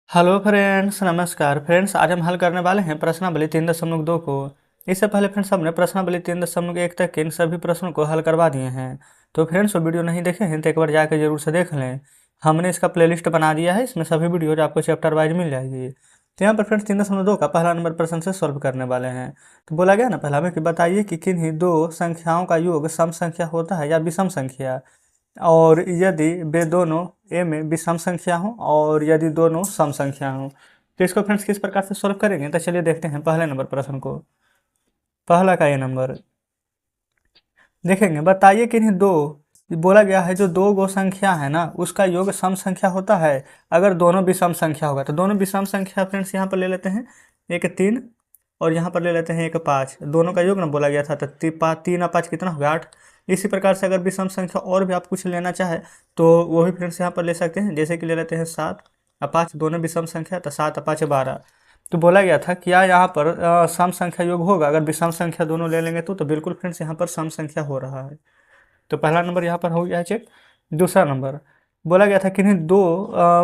Hello friends, नमस्कार friends. आज हम हल करने वाले हैं प्रश्नावली 3.2 को। इससे पहले फ्रेंड्स हमने प्रश्नावली 3.1 तक के इन सभी प्रश्नों को हल करवा दिए हैं। तो फ्रेंड्स वो वीडियो नहीं देखे हैं तो एक बार जाकर जरूर से देख लें। हमने इसका प्लेलिस्ट बना दिया है, इसमें सभी वीडियोज आपको चैप्टर वाइज मिल जाएगी। तो यहाँ पर फ्रेंड्स 3.2 का पहला नंबर प्रश्न से सॉल्व करने वाले हैं। तो बोला गया ना पहला में कि बताइए कि किन्हीं दो संख्याओं का योग सम संख्या होता है या विषम संख्या, और यदि वे दोनों ए में विषम संख्या हो और यदि दोनों सम संख्या हो। तो इसको फ्रेंड्स किस प्रकार से सॉल्व करेंगे, तो चलिए देखते हैं पहले नंबर प्रश्न को। पहला का ये नंबर देखेंगे, बताइए कि इन्हीं दो, बोला गया है जो दो गो संख्या है ना उसका योग सम संख्या होता है अगर दोनों विषम संख्या होगा। तो दोनों विषम संख्या फ्रेंड्स यहाँ पर ले लेते हैं, एक 3 और यहाँ पर ले लेते हैं एक 5। दोनों का योग ना बोला गया था, तो 3 और 5 कितना होगा 8। इसी प्रकार से अगर विषम संख्या और भी आप कुछ लेना चाहे तो वो भी फ्रेंड्स यहाँ पर ले सकते हैं। जैसे कि ले लेते हैं 7 और 5, दोनों विषम संख्या, तो 7 और 5 12। तो बोला गया था क्या यहाँ पर सम संख्या योग होगा अगर विषम संख्या दोनों ले लेंगे तो बिल्कुल फ्रेंड्स यहाँ पर सम संख्या हो रहा है। तो पहला नंबर यहाँ पर हो गया है चेक। दूसरा नंबर बोला गया था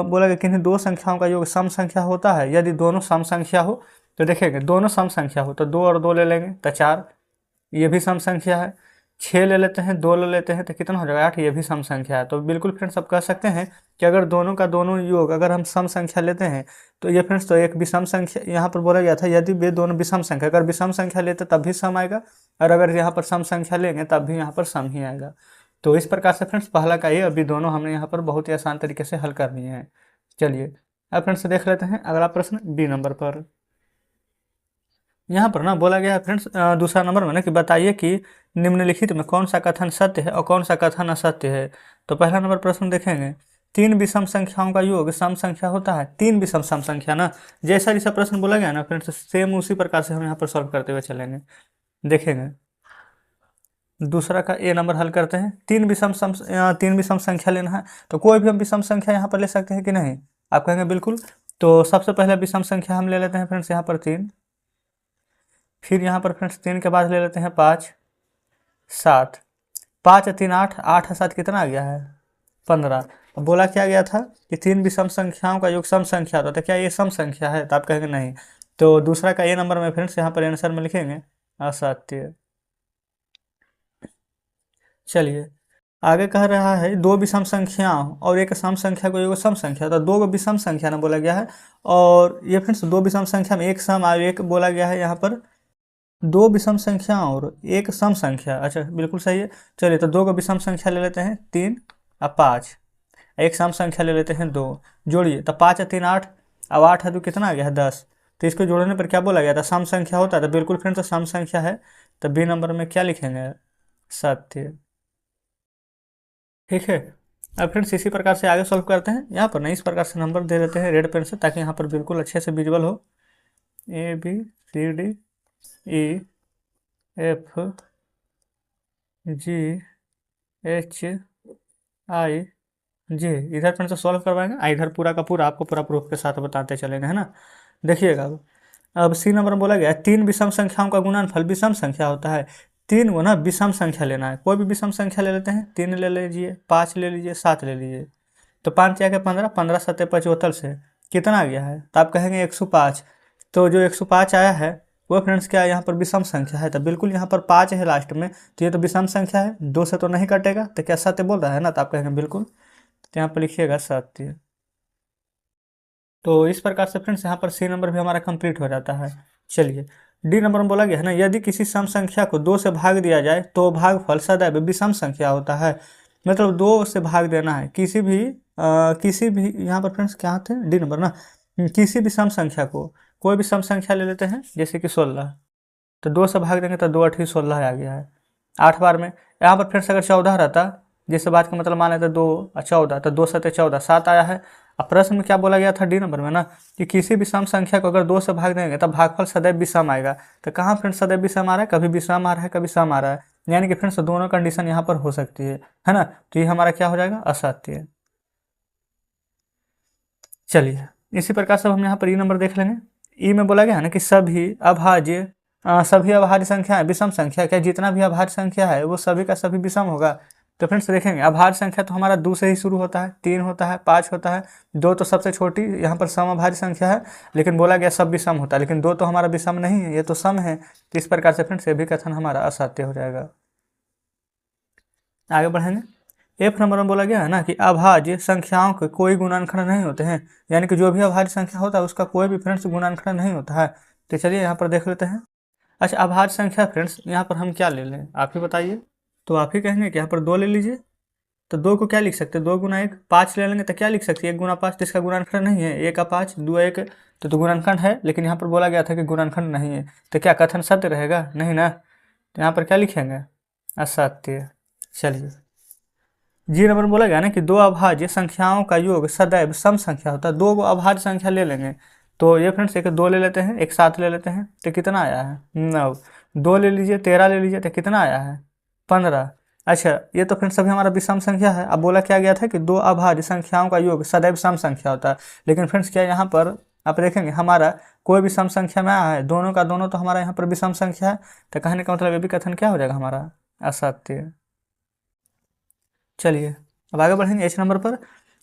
बोला गया किन्हीं दो संख्याओं का योग सम संख्या होता है यदि दोनों सम संख्या हो। तो देखेंगे दोनों सम संख्या हो तो 2 और 2 ले लेंगे तो 4, ये भी सम संख्या है। 6 ले लेते हैं, 2 ले लेते हैं तो कितना हो जाएगा 8, ये भी सम संख्या है। तो बिल्कुल फ्रेंड्स आप कह सकते हैं कि अगर दोनों का दोनों योग अगर हम सम संख्या लेते हैं तो ये फ्रेंड्स तो एक विषम संख्या, यहाँ पर बोला गया था यदि वे दोनों विषम संख्या, अगर विषम संख्या लेते तब भी सम आएगा और अगर यहाँ पर सम संख्या लेंगे तब भी यहाँ पर सम ही आएगा। तो इस प्रकार से फ्रेंड्स पहला का ये अभी दोनों हमने यहाँ पर बहुत ही आसान तरीके से हल कर लिए हैं। चलिए अब फ्रेंड्स देख लेते हैं अगला प्रश्न बी नंबर पर। यहाँ पर ना बोला गया है फ्रेंड्स दूसरा नंबर में ना कि बताइए कि निम्नलिखित में कौन सा कथन सत्य है और कौन सा कथन असत्य है। तो पहला नंबर प्रश्न देखेंगे, 3 विषम संख्याओं का योग सम संख्या होता है। 3 विषम सम संख्या ना, जैसा जैसा प्रश्न बोला गया ना फ्रेंड्स सेम उसी प्रकार से हम यहाँ पर सॉल्व करते हुए चलेंगे। देखेंगे दूसरा का ए नंबर हल करते हैं। 3 विषम संख्या लेना है तो कोई भी हम विषम संख्या यहाँ पर ले सकते हैं कि नहीं, आप कहेंगे बिल्कुल। तो सबसे पहले विषम संख्या हम ले लेते हैं फ्रेंड्स यहाँ पर 3, फिर यहाँ पर फ्रेंड्स 3 के बाद ले लेते हैं 5 7, 5 और 3 8, 8 और 7 कितना आ गया है 15। अब बोला क्या गया था कि 3 विषम संख्याओं का योग सम संख्या होता है, तो क्या ये सम संख्या है, तो आप कहेंगे नहीं। तो दूसरा का ए नंबर में फ्रेंड्स यहाँ पर आंसर में लिखेंगे असत्य। चलिए आगे कह रहा है दो विषम संख्याओं और एक सम संख्या को योग सम संख्या, तो दो विषम संख्या ना बोला गया है और ये फ्रेंड्स दो विषम संख्या में एक सम और एक बोला गया है यहाँ पर दो विषम संख्या और एक सम संख्या। अच्छा बिल्कुल सही है। चलिए तो दो को विषम संख्या ले लेते हैं 3 और 5, एक सम संख्या ले लेते हैं 2, जोड़िए तो 5 और 3 8, अब 8 है तो कितना आ गया है 10। तो इसको जोड़ने पर क्या बोला गया था सम संख्या होता है, तो बिल्कुल फ्रेंड्स तो सम संख्या है। तो बी नंबर में क्या लिखेंगे सत्य। ठीक है। अब फ्रेंड्स इसी प्रकार से आगे सॉल्व करते हैं। यहाँ पर ना इस प्रकार से नंबर दे देते हैं रेड पेन से ताकि यहाँ पर बिल्कुल अच्छे से विजुअल हो। A B C D E F G H I ji, इधर फ्रेंड्स से सॉल्व करवाएंगे, इधर पूरा का पूरा आपको पूरा प्रूफ के साथ बताते चलेंगे, है ना। देखिएगा अब सी नंबर में बोला गया 3 विषम संख्याओं का गुणनफल विषम संख्या होता है। 3 वो ना विषम संख्या लेना है, कोई भी विषम संख्या ले लेते हैं। 3 ले लीजिए, 5 ले लीजिए, 7 ले लीजिए। तो 5 क्या 15, 15 7 75 से कितना आ गया है, तो आप कहेंगे 105। तो जो 105 आया है वो फ्रेंड्स क्या है यहाँ पर विषम संख्या है, तो बिल्कुल यहाँ पर 5 है लास्ट में, तो ये तो विषम संख्या है, 2 से तो नहीं कटेगा, तो क्या सत्य बोल रहा है ना, तो आप कहेंगे बिल्कुल। तो यहाँ पर लिखिएगा सत्य। तो इस प्रकार से फ्रेंड्स यहाँ पर सी नंबर भी हमारा कंप्लीट हो जाता है। चलिए डी नंबर में बोला गया है ना यदि किसी सम संख्या को 2 से भाग दिया जाए तो भागफल सदैव विषम संख्या होता है। मतलब 2 से भाग देना है किसी भी यहाँ पर फ्रेंड्स क्या थे डी नंबर ना, किसी भी सम संख्या को, कोई भी सम संख्या ले लेते हैं जैसे कि 16, तो 2 से भाग देंगे तो 2 8 16 आ गया है 8 बार में। यहाँ पर फ्रेंड्स अगर 14 रहता, जिससे बात का मतलब मान लेते 2 और 14, तो 2 7 14 7 आया है। अब प्रश्न में क्या बोला गया था डी नंबर में ना कि किसी भी सम संख्या को अगर 2 से भाग देंगे तब भागफल सदैव विषम आएगा। तो कहाँ फ्रेंड्स सदैव विषम आ रहा है, कभी विषम आ रहा है कभी सम आ रहा है, यानी कि फ्रेंड्स दोनों कंडीशन यहाँ पर हो सकती है ना। तो ये हमारा क्या हो जाएगा असत्य। चलिए इसी प्रकार से हम यहाँ पर ई नंबर देख लेंगे। ई में बोला गया है ना कि सभी अभाज्य संख्या है विषम संख्या, क्या जितना भी अभाज्य संख्या है वो सभी का सभी विषम होगा। तो फ्रेंड्स देखेंगे अभाज्य संख्या तो हमारा 2 से ही शुरू होता है, 3 होता है, 5 होता है, 2 तो सबसे छोटी यहाँ पर सम अभाज्य संख्या है, लेकिन बोला गया सब विषम होता है, लेकिन 2 तो हमारा विषम नहीं है, ये तो सम है। तो इस प्रकार से फ्रेंड्स ये भी कथन हमारा असत्य हो जाएगा। आगे बढ़ेंगे। एफ नंबर में बोला गया है ना कि अभाज्य संख्याओं के कोई गुणनखंड नहीं होते हैं, यानी कि जो भी अभाज्य संख्या होता है उसका कोई भी फ्रेंड्स गुणनखंड नहीं होता है। तो चलिए यहाँ पर देख लेते हैं। अच्छा, अभाज्य संख्या फ्रेंड्स यहाँ पर हम क्या ले लें, आप ही बताइए। तो आप ही कहेंगे कि यहाँ पर 2 ले लीजिए। तो 2 को क्या लिख सकते हैं, 2 गुना 1, 5 ले लेंगे तो क्या लिख सकते हैं, 1 गुना 5, तो इसका गुणनखंड नहीं है, 1 का 5, 2 1, तो गुणनखंड है, लेकिन यहाँ पर बोला गया था कि गुणनखंड नहीं है, तो क्या कथन सत्य रहेगा, नहीं ना। तो यहाँ पर क्या लिखेंगे, असत्य। चलिए, जी नंबर में बोला गया ना कि 2 अभाज्य संख्याओं का योग सदैव सम संख्या होता है। 2 को अभाज्य संख्या ले लेंगे, तो ये फ्रेंड्स एक 2 ले लेते हैं, एक 7 ले लेते हैं, तो कितना आया है 9। 2 ले लीजिए, 13 ले लीजिए, तो कितना आया है 15। अच्छा, ये तो फ्रेंड्स अभी हमारा विषम संख्या है। अब बोला क्या गया था कि 2 अभाज्य संख्याओं का योग सदैव सम संख्या होता है, लेकिन फ्रेंड्स क्या यहाँ पर आप देखेंगे हमारा कोई भी सम संख्या में आया है, दोनों का दोनों तो हमारा यहाँ पर विषम संख्या है, तो कहने का मतलब ये भी कथन क्या हो जाएगा हमारा, असत्य। चलिए अब आगे बढ़ेंगे। एच नंबर पर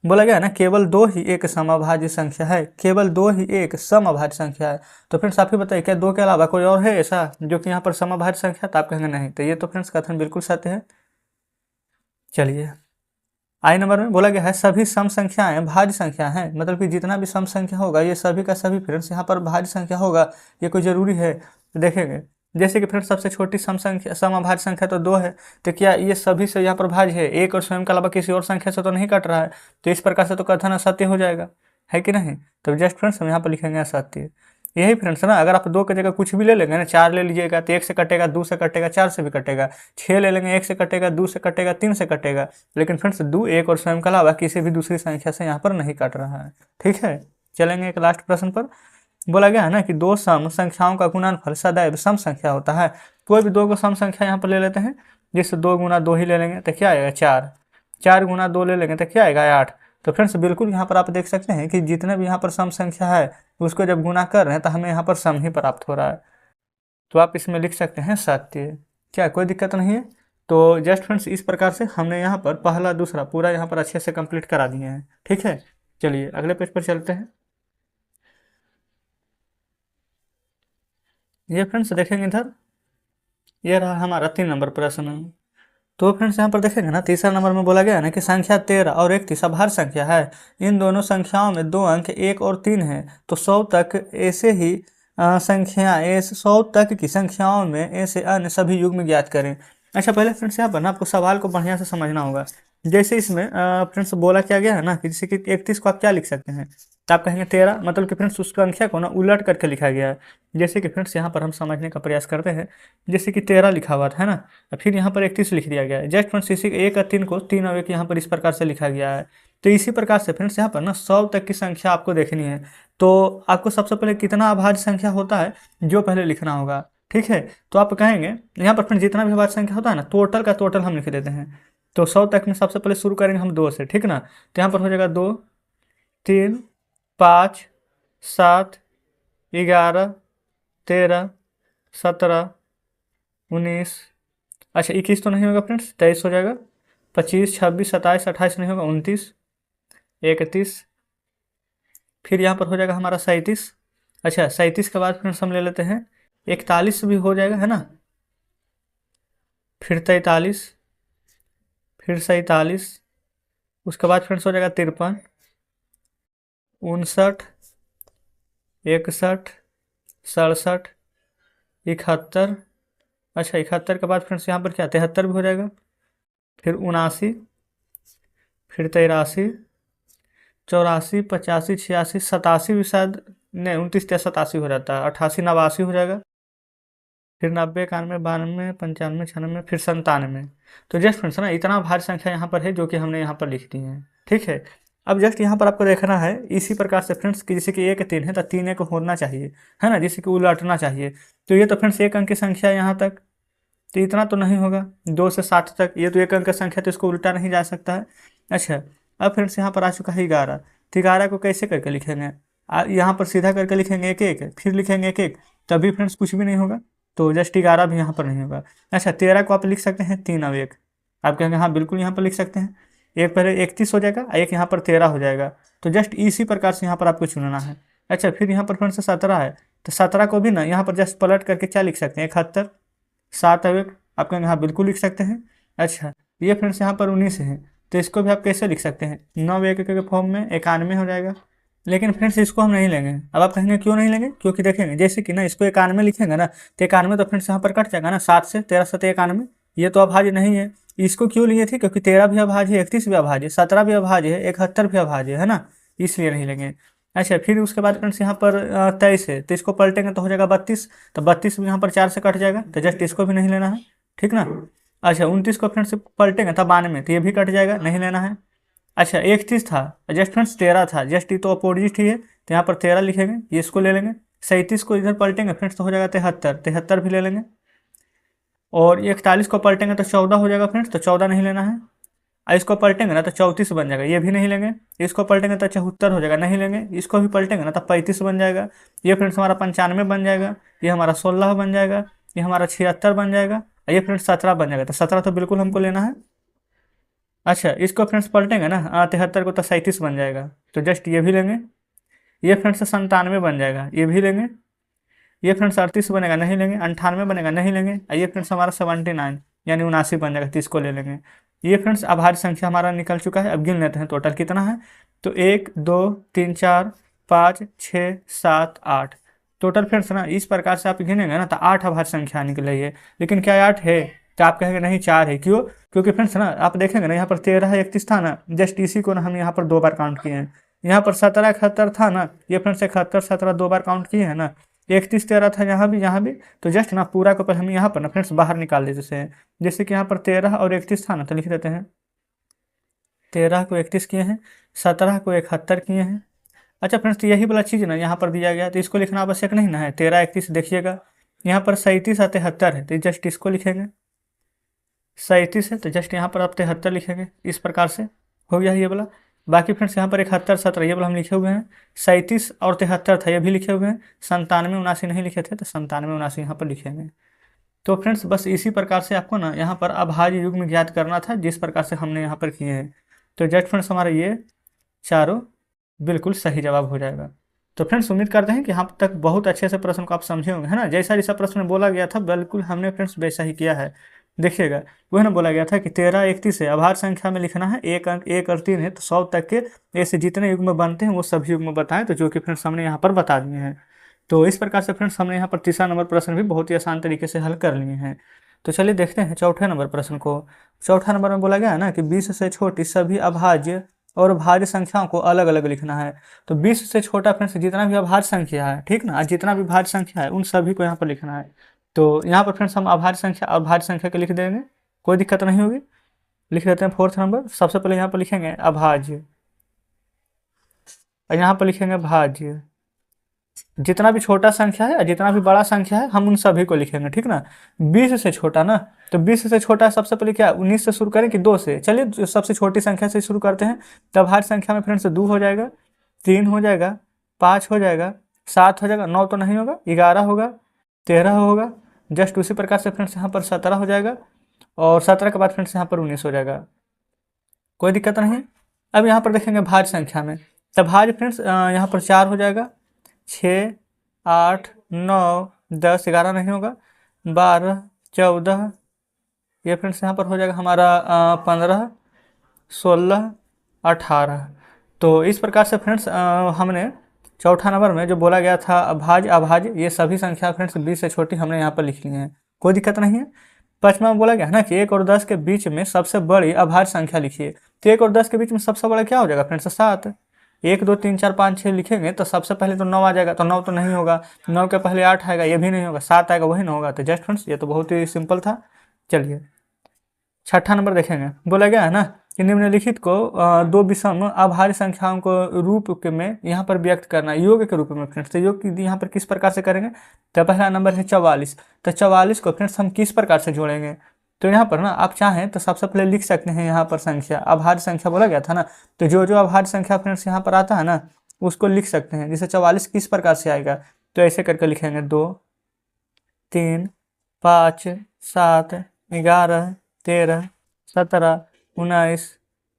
बोला गया है ना केवल 2 ही एक समअभाज्य संख्या है, केवल 2 ही एक समअभाज्य संख्या है। तो फ्रेंड्स आप ही बताइए, क्या 2 के अलावा कोई और है ऐसा जो कि यहाँ पर समअभाज्य संख्या, तो आप कहेंगे नहीं। तो ये तो फ्रेंड्स कथन बिल्कुल सत्य है। चलिए, आई नंबर में बोला गया है सभी सम संख्याएं भाज्य संख्या हैं, मतलब कि जितना भी सम संख्या होगा ये सभी का सभी फ्रेंड्स यहाँ पर भाज्य संख्या होगा, ये कोई जरूरी है। तो देखेंगे जैसे कि फ्रेंड्स सबसे छोटी सम संख्या समअभाज्य संख्या तो 2 है, तो क्या ये सभी से यहाँ पर भाज्य है, एक और स्वयं के अलावा किसी और संख्या से तो नहीं कट रहा है, तो इस प्रकार से तो कथन असत्य हो जाएगा, है कि नहीं। तो जस्ट फ्रेंड्स हम यहाँ पर लिखेंगे असत्य। यही फ्रेंड्स ना, अगर आप 2 की जगह कुछ भी ले लेंगे ना, 4 ले लीजिएगा तो 1 से कटेगा, 2 से कटेगा, 4 से भी कटेगा, 6 ले लेंगे 1 से कटेगा, 2 से कटेगा, 3 से कटेगा, लेकिन फ्रेंड्स 2 एक और स्वयं के अलावा किसी भी दूसरी संख्या से यहाँ पर नहीं कट रहा है। ठीक है, चलेंगे एक लास्ट प्रश्न पर। बोला गया है ना कि 2 सम संख्याओं का गुणनफल सदैव सम संख्या होता है। कोई भी 2 को सम संख्या यहाँ पर ले लेते हैं, जिससे 2 गुना 2 ही ले लेंगे तो क्या आएगा 4, 4 गुना 2 ले लेंगे तो क्या आएगा 8। तो फ्रेंड्स बिल्कुल यहाँ पर आप देख सकते हैं कि जितने भी यहाँ पर सम संख्या है उसको जब गुना कर रहे हैं तो हमें यहाँ पर सम ही प्राप्त हो रहा है। तो आप इसमें लिख सकते हैं सत्य, क्या कोई दिक्कत नहीं है। तो जस्ट फ्रेंड्स इस प्रकार से हमने यहाँ पर पहला दूसरा पूरा यहाँ पर अच्छे से कंप्लीट करा दिए हैं। ठीक है, चलिए अगले पेज पर चलते हैं। ये फ्रेंड्स देखेंगे इधर, ये रहा हमारा 3 नंबर प्रश्न। तो फ्रेंड्स यहाँ पर देखेंगे ना, तीसरा नंबर में बोला गया है ना कि संख्या 13 और 31 अभाज्य संख्या है। इन दोनों संख्याओं में 2 अंक 1 और 3 है, तो 100 तक ऐसे ही संख्या 100 तक की संख्याओं में ऐसे अन्य सभी युग्म ज्ञात करें। अच्छा, पहले फ्रेंड्स यहाँ पर ना आपको सवाल को बढ़िया से समझना होगा। जैसे इसमें फ्रेंड्स बोला क्या गया है ना कि जैसे कि 31 को आप क्या लिख सकते हैं, तो आप कहेंगे 13, मतलब कि फ्रेंड्स उस संख्या को ना उलट करके लिखा गया है। जैसे कि फ्रेंड्स यहाँ पर हम समझने का प्रयास करते हैं, जैसे कि 13 लिखा हुआ था है ना, फिर यहाँ पर 31 लिख दिया गया है। जस्ट फ्रेंड्स इसी 1 और 3 को 3 और 1 यहाँ पर इस प्रकार से लिखा गया है। तो इसी प्रकार से फ्रेंड्स यहाँ पर ना 100 तक की संख्या आपको देखनी है, तो आपको सबसे पहले कितना अभाज्य संख्या होता है जो पहले लिखना होगा। ठीक है, तो आप कहेंगे यहाँ पर फ्रेंड्स जितना भी अभाज्य संख्या होता है ना, टोटल का टोटल हम लिख देते हैं। तो 100 तक में सबसे पहले शुरू करेंगे हम 2 से, ठीक ना। तो यहाँ पर हो जाएगा 2, 3, 5, 7, 11, 13, 17, 19, अच्छा 21 तो नहीं होगा फ्रेंड्स, 23 हो जाएगा, 25, 26, 27, 28 नहीं होगा, 29, 31, फिर यहाँ पर हो जाएगा हमारा 37। अच्छा, 37 के बाद फ्रेंड्स हम ले लेते हैं 41 भी हो जाएगा है ना, फिर 43, फिर 47, उसके बाद फ्रेंड्स हो जाएगा 53, 59, 61, 67, 71। अच्छा, 71 के बाद फ्रेंड्स यहाँ पर क्या 73 भी हो जाएगा, फिर 79, फिर 83, 84, 85, 86, 87 भी शायद नहीं, 29 या 87 हो जाता है, 88, 89 हो जाएगा, फिर 90, 91, 92, 95, 96, फिर 97। तो जस्ट फ्रेंड्स ना इतना भारी संख्या यहाँ पर है जो कि हमने यहाँ पर लिख दी है। ठीक है, अब जस्ट यहाँ पर आपको देखना है इसी प्रकार से फ्रेंड्स कि जैसे कि 1 3 है तो 3 1 होना चाहिए है ना, जैसे कि उलटना चाहिए। तो ये तो फ्रेंड्स 1 अंक की संख्या यहाँ तक, तो इतना तो नहीं होगा। 2 से 7 तक ये तो 1 अंक की संख्या, तो इसको उल्टा नहीं जा सकता है। अच्छा, अब फ्रेंड्स यहाँ पर आ चुका है 11। तो 11 को कैसे करके लिखेंगे, यहाँ पर सीधा करके लिखेंगे 1 1, फिर लिखेंगे 1 1, तभी फ्रेंड्स कुछ भी नहीं होगा, तो जस्ट 11 भी यहाँ पर नहीं होगा। अच्छा, 13 को आप लिख सकते हैं 3 और 1, आप कहेंगे हाँ बिल्कुल यहाँ पर लिख सकते हैं। एक पहले 31 हो जाएगा, एक यहाँ पर 13 हो जाएगा। तो जस्ट इसी प्रकार से यहाँ पर आपको चुनना है। अच्छा, फिर यहाँ पर फ्रेंड्स से 17 है, तो 17 को भी ना यहाँ पर जस्ट पलट करके क्या लिख सकते हैं, 71। 7 और 1, आप कहेंगे हाँ बिल्कुल लिख सकते हैं। अच्छा, ये फ्रेंड्स यहाँ पर 19 है, तो इसको भी आप कैसे लिख सकते हैं, 9 1 के फॉर्म में 91 हो जाएगा। लेकिन फ्रेंड्स इसको हम नहीं लेंगे। अब आप कहेंगे क्यों नहीं लेंगे, क्योंकि देखेंगे जैसे कि ना इसको 91 लिखेंगे ना, तो 91 तो फ्रेंड्स यहाँ पर कट जाएगा ना, 7 से 13 7 91, ये तो अभाज्य नहीं है। इसको क्यों लिए थे, क्योंकि 13 भी अभाज्य है, 31 भी अभाज्य है, 17 भी अभाज्य है, 71 भी अभाज्य है ना, इसलिए नहीं लेंगे। अच्छा, फिर उसके बाद फ्रेंड्स यहाँ पर 23 है, तो इसको पलटेंगे तो हो जाएगा 32, तो 32 भी यहाँ पर 4 से कट जाएगा, तो जस्ट इसको भी नहीं लेना है, ठीक ना। अच्छा, 29 को फ्रेंड्स पलटेंगे तब 92, तो ये भी कट जाएगा, नहीं लेना है। अच्छा, 31 था, जस्ट फ्रेंड्स 13 था, जस्ट ये तो अपोजिट ही है, तो यहाँ पर 13 लिखेंगे, ये इसको ले लेंगे। 37 को इधर पलटेंगे फ्रेंड्स तो हो जाएगा 73, 73 भी ले लेंगे। और 41 को पलटेंगे तो 14 हो जाएगा फ्रेंड्स, तो 14 नहीं लेना है। और इसको पलटेंगे ना तो 34 बन जाएगा, ये भी नहीं लेंगे। इसको पलटेंगे तो 74 हो जाएगा, नहीं लेंगे। इसको भी पलटेंगे ना तो 35 बन जाएगा। ये फ्रेंड्स हमारा 95 बन जाएगा, ये हमारा 16 बन जाएगा, ये हमारा 76 बन जाएगा, ये फ्रेंड्स 17 बन जाएगा। तो 17 तो बिल्कुल हमको लेना है। अच्छा, इसको फ्रेंड्स पलटेंगे ना 73 को तो 37 बन जाएगा, तो जस्ट ये भी लेंगे। ये फ्रेंड्स 97 बन जाएगा, ये भी लेंगे। ये फ्रेंड्स 38 बनेगा, नहीं लेंगे। 98 बनेगा, नहीं लेंगे। ये फ्रेंड्स हमारा 79 यानी 79 बन जाएगा, तो इसको ले लेंगे। ये फ्रेंड्स अभाज्य संख्या हमारा निकल चुका है। अब गिन लेते हैं टोटल कितना है। तो 1 2 3 4 5 6 7 8 टोटल फ्रेंड्स ना, इस प्रकार से आप गिनेंगे ना तो 8 अभाज्य संख्या निकलेगी। लेकिन क्या 8 है, तो आप कहेंगे नहीं 4 है। क्यों, क्योंकि फ्रेंड्स ना आप देखेंगे ना यहाँ पर 13 31 था ना, जस्ट इसी को ना हम यहाँ पर 2 बार काउंट किए हैं। यहाँ पर 17 71 था ना, ये फ्रेंड्स 71 17 2 बार काउंट किए हैं ना। 31 13 था यहाँ भी, तो जस्ट ना पूरा को पर हम यहाँ पर ना फ्रेंड्स बाहर निकाल देते हैं। जैसे कि यहाँ पर 13 और 31 था ना, तो लिख देते हैं 13 को 31 किए हैं, 17 को 71 किए हैं। अच्छा फ्रेंड्स, तो यही वाला चीज़ ना यहाँ पर दिया गया, तो इसको लिखना आवश्यक नहीं ना है। 13 31 देखिएगा, यहाँ पर 37 और 73 है, तो जस्ट इसको लिखेंगे। 37 है तो जस्ट यहाँ पर आप 73 लिखेंगे। इस प्रकार से हो गया ये वाला। बाकी फ्रेंड्स यहाँ पर 71 17 ये वाला हम लिखे हुए हैं। 37 और 73 था, ये भी लिखे हुए हैं। 97 79 नहीं लिखे थे, तो 97 79 यहाँ पर लिखेंगे। तो फ्रेंड्स बस इसी प्रकार से आपको ना यहाँ पर अभाज्य युग्म ज्ञात करना था, जिस प्रकार से हमने यहाँ पर किए हैं। तो जस्ट फ्रेंड्स हमारा ये चारों बिल्कुल सही जवाब हो जाएगा। तो फ्रेंड्स उम्मीद करते हैं कि यहाँ तक बहुत अच्छे से प्रश्न को आप समझे होंगे, है ना। जैसा जैसा प्रश्न में बोला गया था बिल्कुल हमने फ्रेंड्स वैसा ही किया है। देखिएगा, वही ना बोला गया था कि 13 31 है, अभाज्य संख्या में लिखना है। एक अंक 1 और 3 है, तो 100 तक के ऐसे जितने युग्म बनते हैं वो सभी युग्म बताएं, तो जो कि फ्रेंड्स हमने यहाँ पर बता दिए हैं। तो इस प्रकार से फ्रेंड्स हमने यहाँ पर तीसरा नंबर प्रश्न भी बहुत ही आसान तरीके से हल कर लिए हैं। तो चलिए देखते हैं चौथे नंबर प्रश्न को। चौथा नंबर में बोला गया है ना कि 20 से छोटी सभी अभाज्य और भाज्य संख्याओं को अलग अलग लिखना है। तो 20 से छोटा फ्रेंड्स जितना भी अभाज्य संख्या है, ठीक ना, जितना भी भाज्य संख्या है उन सभी को यहाँ पर लिखना है। तो यहाँ पर फ्रेंड्स हम अभाज्य संख्या और भाज्य संख्या के लिख देंगे, कोई दिक्कत नहीं होगी। लिख देते हैं फोर्थ नंबर। सबसे पहले यहाँ पर लिखेंगे अभाज्य और यहाँ पर लिखेंगे भाज्य। जितना भी छोटा संख्या है और जितना भी बड़ा संख्या है हम उन सभी को लिखेंगे, ठीक ना। 20 से छोटा ना, तो 20 से छोटा सबसे पहले क्या 19 से शुरू करें कि 2 से। चलिए सबसे छोटी संख्या से शुरू करते हैं। तब हर संख्या में फ्रेंड्स 2 हो जाएगा, 3 हो जाएगा, 5 हो जाएगा, 7 हो जाएगा, 9 तो नहीं होगा, 11 होगा, 13 होगा। जस्ट उसी प्रकार से फ्रेंड्स यहाँ पर 17 हो जाएगा और 17 के बाद फ्रेंड्स यहाँ पर 19 हो जाएगा, कोई दिक्कत नहीं है। अब यहाँ पर देखेंगे भाज्य संख्या में, तब भाज्य फ्रेंड्स यहाँ पर 4 हो जाएगा, 6 8 9 10 11 नहीं होगा, 12 14, ये फ्रेंड्स यहाँ पर हो जाएगा हमारा 15 16 18। तो इस प्रकार से फ्रेंड्स हमने चौथा नंबर में जो बोला गया था भाज्य अभाज्य, ये सभी संख्या फ्रेंड्स 20 से छोटी हमने यहाँ पर लिख ली है, कोई दिक्कत नहीं है। पाँचवा में बोला गया है ना कि 1 और 10 के बीच में सबसे बड़ी अभाज्य संख्या लिखिए। तो 1 और 10 के बीच में सबसे बड़ा क्या हो जाएगा फ्रेंड्स 7। 1 2 3 4 5 6 लिखेंगे तो सबसे पहले तो 9 आ जाएगा, तो 9 तो नहीं होगा। 9 के पहले 8 आएगा, ये भी नहीं होगा। 7 आएगा, वही ना होगा। तो जस्ट फ्रेंड्स ये तो बहुत ही सिंपल था। चलिए छठा नंबर देखेंगे। बोला गया है ना कि निम्नलिखित को दो विषम अभाज्य संख्याओं को रूप में यहाँ पर व्यक्त करना है, योग के रूप में फ्रेंड्स। तो योग की यहाँ पर किस प्रकार से करेंगे। तो पहला नंबर है 44। तो 44 को फ्रेंड्स हम किस प्रकार से जोड़ेंगे। तो यहाँ पर ना आप चाहें तो सबसे पहले लिख सकते हैं यहाँ पर संख्या, अभाज्य संख्या बोला गया था ना, तो जो जो अभाज्य संख्या फ्रेंड्स यहाँ पर आता है ना उसको लिख सकते हैं। जैसे 44 किस प्रकार से आएगा, तो ऐसे करके लिखेंगे 2 3 5 7 11 13 17, 19,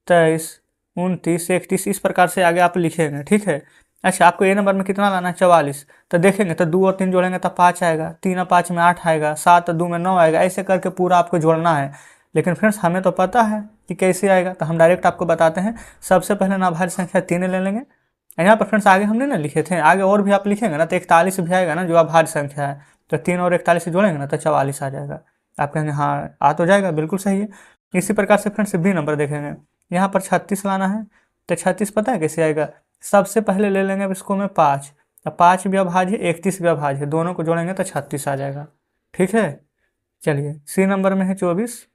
23, 29, 31, इस प्रकार से आगे आप लिखेंगे। ठीक है। अच्छा, आपको ए नंबर में कितना लाना है? 44। तो देखेंगे तो 2 और 3 जोड़ेंगे तो 5 आएगा, 3 और 5 में 8 आएगा, 7 और 2 में 9 आएगा। ऐसे करके पूरा आपको जोड़ना है। लेकिन फ्रेंड्स हमें तो पता है कि कैसे आएगा, तो हम डायरेक्ट आपको बताते हैं। सबसे पहले ना अभाज्य संख्या 3 ले लेंगे। यहाँ पर फ्रेंड्स आगे हमने ना लिखे थे, आगे और भी आप लिखेंगे ना तो 41 भी आएगा ना, जो अभाज्य संख्या है। तो 3 और 41 जोड़ेंगे ना तो 44 आ जाएगा। आप कहेंगे हाँ आ तो जाएगा, बिल्कुल सही है। इसी प्रकार से फ्रेंड्स बी नंबर देखेंगे, यहाँ पर 36 लाना है। तो 36 पता है कैसे आएगा? सबसे पहले ले लेंगे अब इसको में 5, तो 5 भी अभाज्य है, 31 भी अभाज्य है, दोनों को जोड़ेंगे तो 36 आ जाएगा। ठीक है। चलिए, सी नंबर में है 24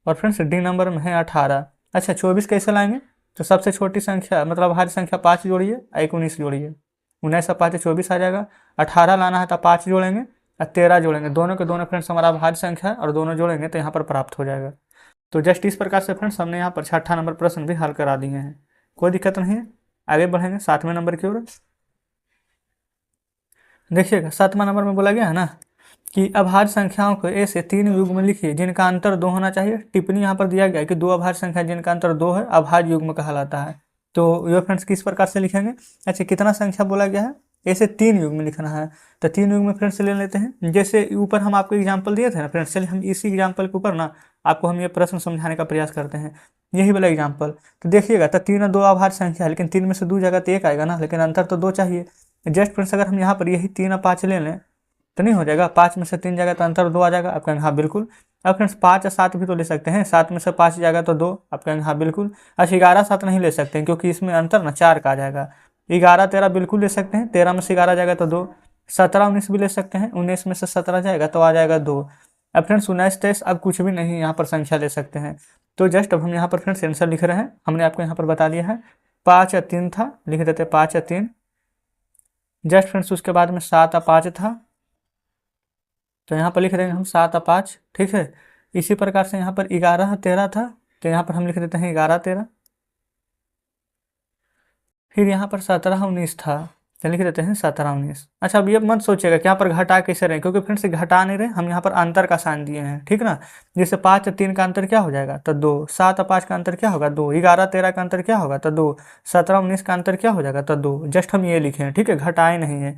और फ्रेंड्स डी नंबर में है 18। अच्छा, 24 कैसे लाएंगे? तो सबसे छोटी संख्या मतलब अभाज्य संख्या 5 जोड़िए, 19 जोड़िए, 19 और 5 24 आ जाएगा। 18 लाना है तो 5 जोड़ेंगे और 13 जोड़ेंगे, दोनों के दोनों फ्रेंड्स हमारा अभाज्य संख्या है और दोनों जोड़ेंगे तो यहाँ पर प्राप्त हो जाएगा। तो जस्ट इस प्रकार से फ्रेंड्स हमने यहाँ पर 6ठा नंबर प्रश्न भी हल करा दिए हैं। कोई दिक्कत नहीं है। आगे बढ़ेंगे 7वें नंबर की ओर। देखिएगा 7वां नंबर में बोला गया है ना कि अभाज्य संख्याओं को ऐसे 3 युग्म में लिखिए जिनका अंतर 2 होना चाहिए। टिप्पणी यहाँ पर दिया गया है कि 2 अभाज्य संख्या जिनका अंतर 2 है अभाज्य युग्म कहलाता है। तो ये फ्रेंड्स किस प्रकार से लिखेंगे? अच्छा, कितना संख्या बोला गया है? ऐसे 3 युग्म में लिखना है। तो 3 युग्म में फ्रेंड्स ले लेते हैं। जैसे ऊपर हम आपको एग्जाम्पल दिए थे ना फ्रेंड्स, चलिए हम इसी एग्जाम्पल के ऊपर ना आपको हम ये प्रश्न समझाने का प्रयास करते हैं। यही वाला एग्जाम्पल तो देखिएगा, तो 3 और 2 अभाज्य संख्या है, लेकिन 3 में से 2 जगह तो 1 आएगा ना, लेकिन अंतर तो 2 चाहिए। जस्ट फ्रेंड्स अगर हम यहाँ पर यही 3 और 5 ले लें तो नहीं हो जाएगा? 5 में से 3 जाएगा तो अंतर 2 आ जाएगा। आप कहेंगे हाँ बिल्कुल। अब फ्रेंड्स 5 और 7 भी तो ले सकते हैं, 7 में से 5 जाएगा तो 2। आप कहेंगे हाँ बिल्कुल। अच्छा, 11 7 नहीं ले सकते हैं क्योंकि इसमें अंतर ना 4 का आ जाएगा। 11 13 बिल्कुल ले सकते हैं, 13 में से 11 जाएगा तो 2। 17 19 भी ले सकते हैं, 19 में से 17 जाएगा तो आ जाएगा 2। अब फ्रेंड्स 19 23 अब कुछ भी नहीं यहाँ पर संख्या ले सकते हैं। तो जस्ट अब हम यहाँ पर फ्रेंड्स आंसर लिख रहे हैं, हमने आपको यहाँ पर बता दिया है। 5 और 3 था, लिख देते 5 और 3। जस्ट फ्रेंड्स उसके बाद में 7 और 5 था, तो यहाँ पर लिख देंगे हम 7 और 5। ठीक है। इसी प्रकार से यहाँ पर 11 13 था, तो यहाँ पर हम लिख देते हैं 11 13। फिर यहाँ पर 17 19 था, तो लिख देते हैं 17 19। अच्छा, अब ये मत सोचिएगा कि यहाँ पर घटा कैसे रहे, क्योंकि फ्रेंड्स घटा नहीं रहे, हम यहाँ पर अंतर का साइन दिए हैं। ठीक ना। जैसे 5 और 3 का अंतर क्या हो जाएगा? तो 2। 7 और 5 का अंतर क्या होगा? 2। 11 13 का अंतर क्या होगा? तो 2। 17 19 का अंतर क्या हो जाएगा? तो 2। जस्ट हम ये लिखे हैं, ठीक है, घटाए नहीं है।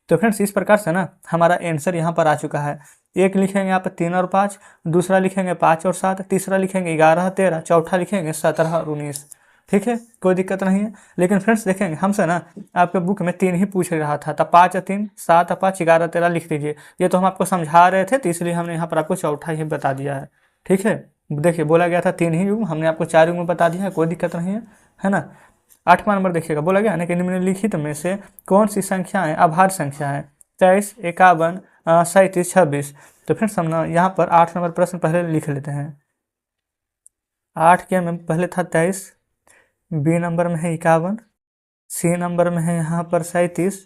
तो फ्रेंड्स इस प्रकार से ना हमारा आंसर यहाँ पर आ चुका है। एक लिखेंगे यहाँ पर 3 और 5, दूसरा लिखेंगे 5 और 7, तीसरा लिखेंगे 11 13, चौथा लिखेंगे 17 और 19। ठीक है, कोई दिक्कत नहीं है। लेकिन फ्रेंड्स देखेंगे हमसे ना आपके बुक में 3 ही पूछ रहा था, तो 5 और 3, 7 और 5, 11 13 लिख दीजिए। ये तो हम आपको समझा रहे थे, तो इसलिए हमने यहाँ पर आपको चौथा ही बता दिया है। ठीक है। देखिए बोला गया था 3 ही युग्म, हमने आपको 4 युग्म बता दिया है, कोई दिक्कत नहीं है ना। 8वां नंबर देखिएगा, बोला गया ना कि निम्नलिखित में से कौन सी संख्याएं अभाज्य संख्या है? 23 51 37 26। तो फ्रेंड्स हम ना यहाँ पर 8 नंबर प्रश्न पहले लिख लेते हैं। 8 के में पहले था 23, बी नंबर में है 51, सी नंबर में है यहाँ पर 37,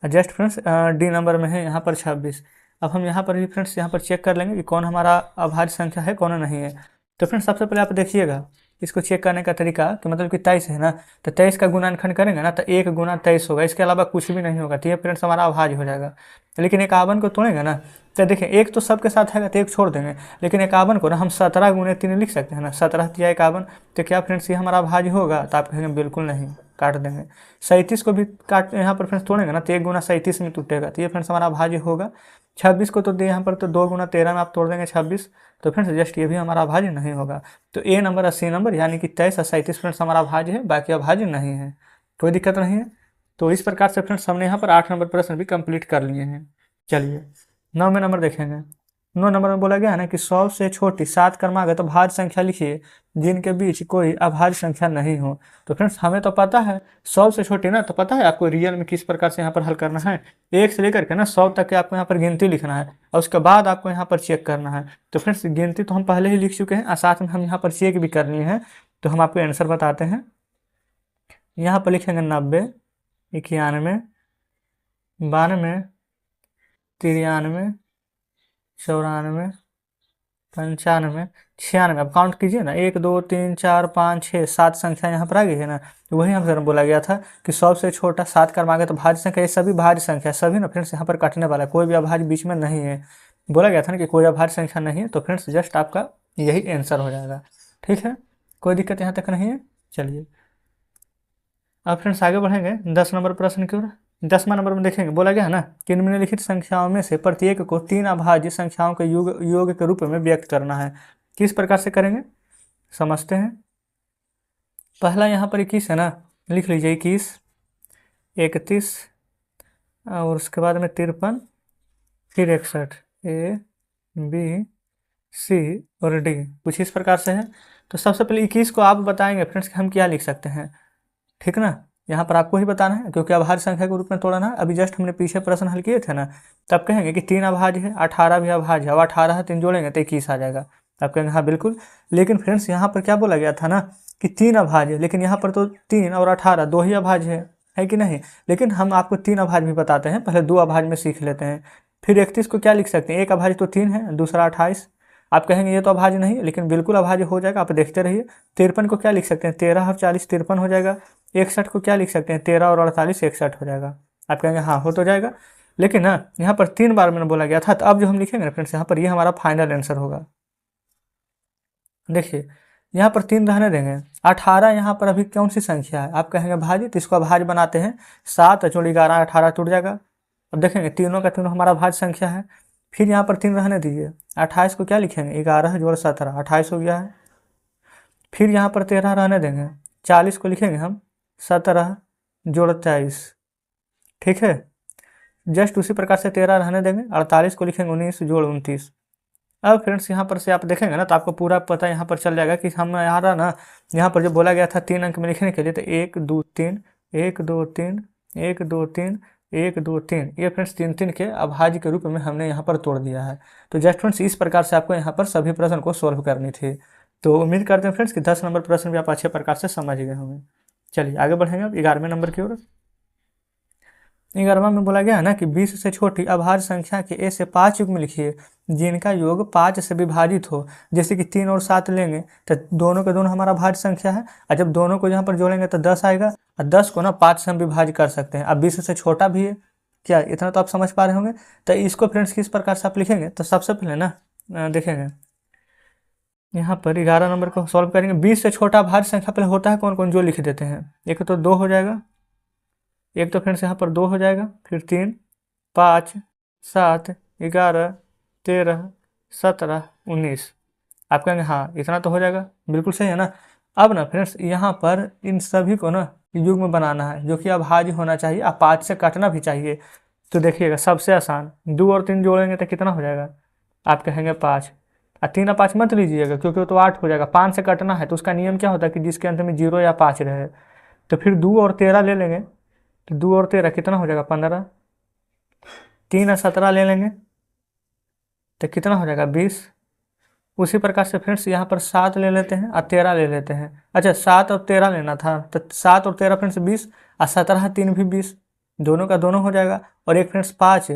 जस्ट फ्रेंड्स डी नंबर में है यहाँ पर 26। अब हम यहाँ पर भी फ्रेंड्स यहाँ पर चेक कर लेंगे कि कौन हमारा अभाज्य संख्या है कौन नहीं है। तो फ्रेंड्स सबसे पहले आप देखिएगा इसको चेक करने का तरीका कि मतलब कि 23 है ना, तो 23 का गुणनखंड करेंगे ना तो 1 गुना 23 होगा, इसके अलावा कुछ भी नहीं होगा। तो ये फ्रेंड्स हमारा अभाज्य हो जाएगा। लेकिन 51 को तोड़ेंगे ना तो देखिए एक तो सबके साथ है तो एक छोड़ देंगे, लेकिन 51 को ना हम 17 गुने 3 लिख सकते हैं ना, 17 तिया 51। तो क्या फ्रेंड्स ये हमारा अभाज्य होगा? तो आप कहेंगे बिल्कुल नहीं, काट देंगे। 37 को भी काट यहाँ पर फ्रेंड्स तोड़ेंगे ना तो 1 गुना 37 में टूटेगा, तो ये फ्रेंड्स हमारा अभाज्य होगा। 26 को तो दे यहाँ पर तो 2 गुना 13 में आप तोड़ देंगे 26, तो फ्रेंड्स जस्ट ये भी हमारा अभाज्य नहीं होगा। तो ए नंबर और सी नंबर यानी कि 23 और 37 फ्रेंड्स हमारा अभाज्य है, बाकी अभाज्य नहीं है, कोई दिक्कत नहीं है। तो इस प्रकार से फ्रेंड्स हमने यहाँ पर 8 नंबर प्रश्न भी कंप्लीट कर लिए हैं। चलिए 9वें नंबर देखेंगे। 9 नंबर में बोला गया है ना कि 100 से छोटी 7 क्रमागत अभाज्य संख्या लिखिए जिनके बीच कोई अभाज्य संख्या नहीं हो। तो फ्रेंड्स हमें तो पता है 100 से छोटी ना, तो पता है आपको रियल में किस प्रकार से यहाँ पर हल करना है। 1 से लेकर के ना 100 तक के आपको यहाँ पर गिनती लिखना है और उसके बाद आपको यहाँ पर चेक करना है। तो फ्रेंड्स गिनती तो हम पहले ही लिख चुके हैं और साथ में हम यहाँ पर चेक भी करनी है। तो हम आपको आंसर बताते हैं। यहाँ पर लिखेंगे 90 91 92 93 94 95 96। अब काउंट कीजिए ना, 1 2 3 4 5 6 7 संख्या यहाँ पर आ गई है ना। तो वही हमसे बोला गया था कि 100 से छोटा 7 क्रमागत तो भाज्य संख्या, ये सभी भाज्य संख्या सभी ना फ्रेंड्स यहाँ पर कटने वाला है, कोई भी अभाज्य बीच में नहीं है। बोला गया था ना कि कोई अभाज्य संख्या नहीं है, तो फ्रेंड्स जस्ट आपका यही आंसर हो जाएगा। ठीक है, कोई दिक्कत यहाँ तक नहीं है। चलिए अब फ्रेंड्स आगे बढ़ेंगे 10 नंबर प्रश्न की ओर। 10वां नंबर में देखेंगे, बोला गया है ना कि निम्नलिखित संख्याओं में से प्रत्येक को 3 अभाज्य संख्याओं के योग के रूप में व्यक्त करना है। किस प्रकार से करेंगे समझते हैं। पहला यहाँ पर 21 है ना, लिख लीजिए 21, 31 और उसके बाद में 53, फिर 61, ए बी सी और डी, कुछ इस प्रकार से है। तो सबसे पहले 21 को आप बताएंगे फ्रेंड्स कि हम क्या लिख सकते हैं, ठीक ना। यहाँ पर आपको ही बताना है क्योंकि अभाज्य संख्या के रूप में तोड़ना है। अभी जस्ट हमने पीछे प्रश्न हल किए थे ना, तब कहेंगे कि 3 अभाज्य है, 18 भी अभाज्य है। अब 18 3 जोड़ेंगे तो 21 आ जाएगा। आप कहेंगे हाँ बिल्कुल, लेकिन फ्रेंड्स यहाँ पर क्या बोला गया था ना कि 3 अभाज्य, लेकिन यहाँ पर तो 3 और 18 दो ही अभाज्य है कि नहीं। लेकिन हम आपको 3 अभाज्य भी बताते हैं, पहले 2 अभाज्य में सीख लेते हैं। फिर 31 को क्या लिख सकते हैं, एक अभाज्य तो 3 है, दूसरा 28। आप कहेंगे ये तो अभाज्य नहीं है, लेकिन बिल्कुल अभाज्य हो जाएगा, आप देखते रहिए। 53 को क्या लिख सकते हैं, 13 और 40 53 हो जाएगा। 61 को क्या लिख सकते हैं, 13 और 48 61 हो जाएगा। आप कहेंगे हाँ हो तो जाएगा, लेकिन ना यहाँ पर 3 बार मैंने बोला गया था। तो अब जो हम लिखेंगे ना फ्रेंड्स, यहाँ पर ये हमारा फाइनल आंसर होगा। देखिए यहाँ पर 3 रहने देंगे। 18 यहाँ पर अभी कौन सी संख्या है, आप कहेंगे भाज्य, तो इसको अभाज्य बनाते हैं। 7 जोड़ 11 18 टूट जाएगा। अब देखेंगे तीनों का तीनों हमारा भाज्य संख्या है। फिर यहाँ पर 3 रहने दीजिए। 28 को क्या लिखेंगे, 11 जोड़ 17 28 हो गया है। फिर यहाँ पर 13 रहने देंगे। 40 को लिखेंगे हम 17 जोड़ 23, ठीक है। जस्ट उसी प्रकार से 13 रहने देंगे। 48 को लिखेंगे 19 जोड़ 29। अब फ्रेंड्स यहाँ पर से आप देखेंगे ना तो आपको पूरा पता यहाँ पर चल जाएगा कि हम यहाँ पर जो बोला गया था 3 अंक में लिखने के लिए, तो 1 2 3 1 2 3 1 2 3 1 2 3, ये फ्रेंड्स 3 3 के अभाज्य के रूप में हमने यहाँ पर तोड़ दिया है। तो जस्ट फ्रेंड्स इस प्रकार से आपको यहाँ पर सभी प्रश्न को सोल्व करनी थी। तो उम्मीद करते हैं फ्रेंड्स कि 10 नंबर प्रश्न भी आप अच्छे प्रकार से समझ गए होंगे। चलिए आगे बढ़ेंगे अब 11वें नंबर की ओर। 11वां में बोला गया है ना कि 20 से छोटी अभाज्य संख्या के ए से 5 युग्म लिखिए जिनका योग 5 से विभाजित हो। जैसे कि 3 और 7 लेंगे तो दोनों के दोनों हमारा भाज्य संख्या है, और जब दोनों को यहाँ पर जोड़ेंगे तो 10 आएगा, और 10 को ना 5 से हम विभाजित कर सकते हैं। अब 20 से छोटा भी है क्या, इतना तो आप समझ पा रहे होंगे। तो इसको फ्रेंड्स किस प्रकार से आप लिखेंगे, तो सबसे पहले ना देखेंगे यहाँ पर 11 नंबर को सॉल्व करेंगे। 20 से छोटा भाज्य संख्या पहले होता है कौन कौन, जो लिख देते हैं। एक तो 2 हो जाएगा, एक तो फ्रेंड्स यहाँ पर 2 हो जाएगा, फिर 3 5 7 11 13 17 19। आप कहेंगे हाँ इतना तो हो जाएगा, बिल्कुल सही है ना। अब ना फ्रेंड्स यहाँ पर इन सभी को ना युग्म बनाना है, जो कि अभाज्य होना चाहिए, अब 5 से काटना भी चाहिए। तो देखिएगा सबसे आसान 2 और 3 जोड़ेंगे तो कितना हो जाएगा, आप कहेंगे 5, और 3 और 5 मत लीजिएगा क्योंकि वो तो 8 हो जाएगा। 5 से कटना है तो उसका नियम क्या होता है कि जिसके अंत में 0 या 5 रहे। तो फिर 2 और 13 ले लेंगे, तो 2 और 13 कितना हो जाएगा 15। 3 और 17 ले लेंगे तो कितना हो जाएगा 20। उसी प्रकार से फ्रेंड्स यहाँ पर 7 ले लेते हैं और 13 ले लेते हैं। अच्छा 7 और 13 लेना था, तो 7 और 13 फ्रेंड्स 20, और 17 3 भी 20, दोनों का दोनों हो जाएगा। और एक फ्रेंड्स 5,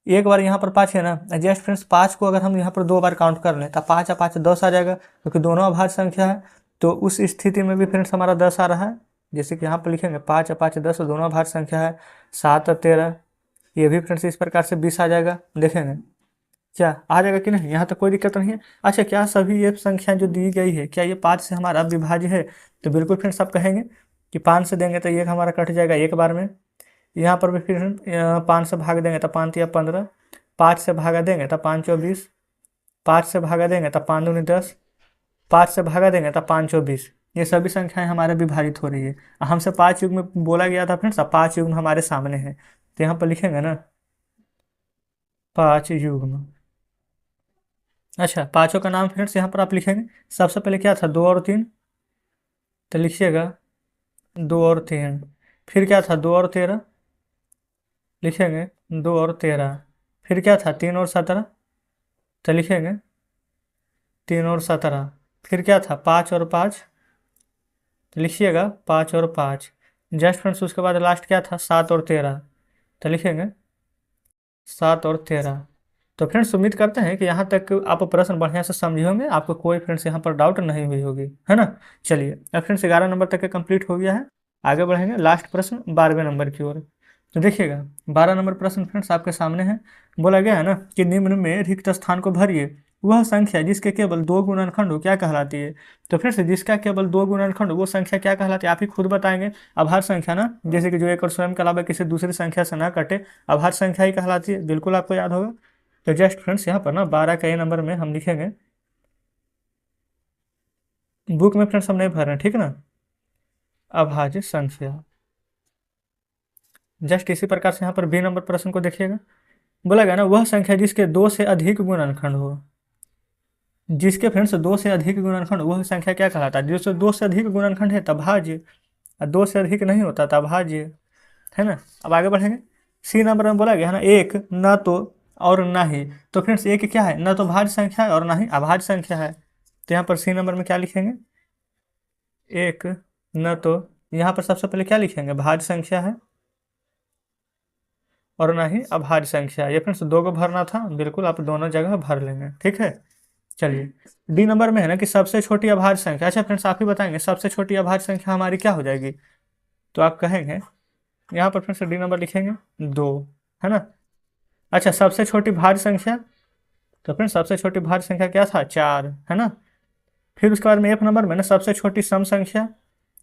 एक बार यहाँ पर 5 है ना, जस्ट फ्रेंड्स 5 को अगर हम यहाँ पर 2 बार काउंट कर लें तो 5 और 5 10 आ जाएगा, क्योंकि दोनों अभाज्य संख्या है। तो उस स्थिति में भी फ्रेंड्स हमारा 10 आ रहा है। जैसे कि यहाँ पर लिखेंगे 5 और 5 10 दोनों अभाज्य संख्या है। 7 और 13 ये भी फ्रेंड्स इस प्रकार से 20 आ जाएगा। देखेंगे क्या आ जाएगा कि नहीं, यहाँ तक कोई दिक्कत नहीं है। अच्छा क्या सभी ये संख्या जो दी गई है क्या ये 5 से हमारा विभाज्य है, तो बिल्कुल फ्रेंड्स आप कहेंगे कि 5 से देंगे तो एक हमारा कट जाएगा एक बार में। यहाँ पर भी फिर 5 से भाग देंगे तो 5 या 15, 5 से भागा देंगे तो 5 और 20, 5 से भागा देंगे तो 5 दूनी 10, 5 से भागा देंगे तो 5 और 20, ये सभी संख्याएं हमारे विभाजित हो रही है। हमसे 5 युग्म में बोला गया था फ्रेंड्स, अब 5 युग्म हमारे सामने है, तो यहाँ पर लिखेंगे ना 5 युग्म। अच्छा पाँचों का नाम फ्रेंड्स यहाँ पर आप लिखेंगे। सबसे पहले क्या था 2 और 3, तो लिखिएगा 2 और 3। फिर क्या था 2 और 13, लिखेंगे 2 और 13। फिर क्या था 3 और 17, तो लिखेंगे 3 और 17। फिर क्या था 5 और 5, तो लिखिएगा 5 और 5। जस्ट फ्रेंड्स उसके बाद लास्ट क्या था 7 और 13, तो लिखेंगे 7 और 13। तो फ्रेंड्स उम्मीद करते हैं कि यहाँ तक आप प्रश्न बढ़िया से समझे होंगे, आपको कोई फ्रेंड्स यहाँ पर डाउट नहीं हुई होगी, है ना। चलिए अब फ्रेंड्स 11 नंबर तक के कंप्लीट हो गया है। आगे बढ़ेंगे लास्ट प्रश्न 12वें नंबर की ओर। तो देखिएगा 12 नंबर प्रश्न फ्रेंड्स आपके सामने है। बोला गया है ना कि निम्न में रिक्त स्थान को भरिए वह संख्या जिसके केवल दो गुणनखंड हो क्या कहलाती है। तो फ्रेंड्स जिसका केवल दो गुणनखंड हो वो संख्या क्या कहलाती है, आप ही खुद बताएंगे। अभाज्य संख्या ना, जैसे कि जो एक और स्वयं के अलावा किसी दूसरी संख्या से ना कटे, अभाज्य संख्या ही कहलाती है, बिल्कुल आपको याद होगा। तो जस्ट फ्रेंड्स यहाँ पर ना 12 के नंबर में हम लिखेंगे, बुक में फ्रेंड्स हम नहीं भर रहे हैं, ठीक है ना, अभाज्य संख्या। जस्ट इसी प्रकार से यहाँ पर बी नंबर प्रश्न को देखिएगा, बोला गया ना वह संख्या जिसके दो से अधिक गुणनखंड हो, जिसके फ्रेंड्स दो से अधिक गुणनखंड, वह संख्या क्या कहलाता है। जिससे दो से अधिक गुणनखंड है तब भाज्य, और दो से अधिक नहीं होता तब भाज्य, है ना। अब आगे बढ़ेंगे, सी नंबर में बोला गया है ना एक न तो और ना ही। तो फ्रेंड्स एक क्या है, न तो भाज्य संख्या है और ना ही अभाज्य संख्या है। तो यहाँ पर सी नंबर में क्या लिखेंगे, एक न तो, यहाँ पर सबसे पहले क्या लिखेंगे, भाज्य संख्या है और ना ही अभाज्य संख्या। ये फ्रेंड्स दो को भरना था, बिल्कुल आप दोनों जगह भर लेंगे, ठीक है। चलिए डी नंबर में है ना कि सबसे छोटी अभाज्य संख्या। अच्छा फ्रेंड्स आप ही बताएंगे सबसे छोटी अभाज्य संख्या हमारी क्या हो जाएगी। तो आप कहेंगे यहाँ पर फ्रेंड्स डी नंबर लिखेंगे 2, है ना। अच्छा सबसे छोटी भाज्य संख्या, तो फ्रेंड्स सबसे छोटी भाज्य संख्या क्या था, 4, है ना। फिर उसके बाद में एफ नंबर में ना सबसे छोटी सम संख्या,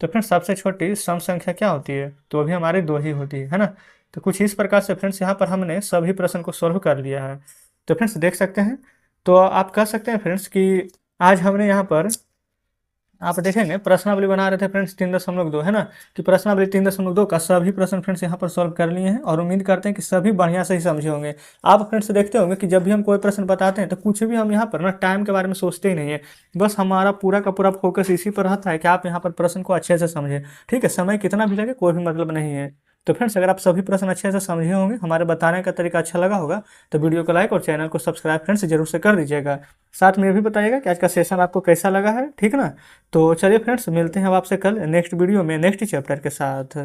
तो फ्रेंड्स सबसे छोटी सम संख्या क्या होती है, तो अभी हमारी 2 ही होती है ना। तो कुछ इस प्रकार से फ्रेंड्स यहाँ पर हमने सभी प्रश्न को सॉल्व कर लिया है। तो फ्रेंड्स देख सकते हैं, तो आप कह सकते हैं फ्रेंड्स कि आज हमने यहाँ पर, आप देखेंगे प्रश्नावली बना रहे थे फ्रेंड्स 3.2, है ना, कि प्रश्नावली 3.2 का सभी प्रश्न फ्रेंड्स यहाँ पर सॉल्व कर लिए हैं और उम्मीद करते हैं कि सभी बढ़िया से ही समझे होंगे। आप फ्रेंड्स देखते होंगे कि जब भी हम कोई प्रश्न बताते हैं तो कुछ भी हम यहाँ पर ना टाइम के बारे में सोचते ही नहीं है, बस हमारा पूरा का पूरा फोकस इसी पर रहता है कि आप यहाँ पर प्रश्न को अच्छे से समझें, ठीक है। समय कितना भी लगे कोई भी मतलब नहीं है। तो फ्रेंड्स अगर आप सभी प्रश्न अच्छे से समझे होंगे, हमारे बताने का तरीका अच्छा लगा होगा, तो वीडियो को लाइक और चैनल को सब्सक्राइब फ्रेंड्स जरूर से कर दीजिएगा। साथ में ये भी बताइएगा कि आज का सेशन आपको कैसा लगा है, ठीक ना। तो चलिए फ्रेंड्स मिलते हैं अब आपसे कल नेक्स्ट वीडियो में नेक्स्ट चैप्टर के साथ।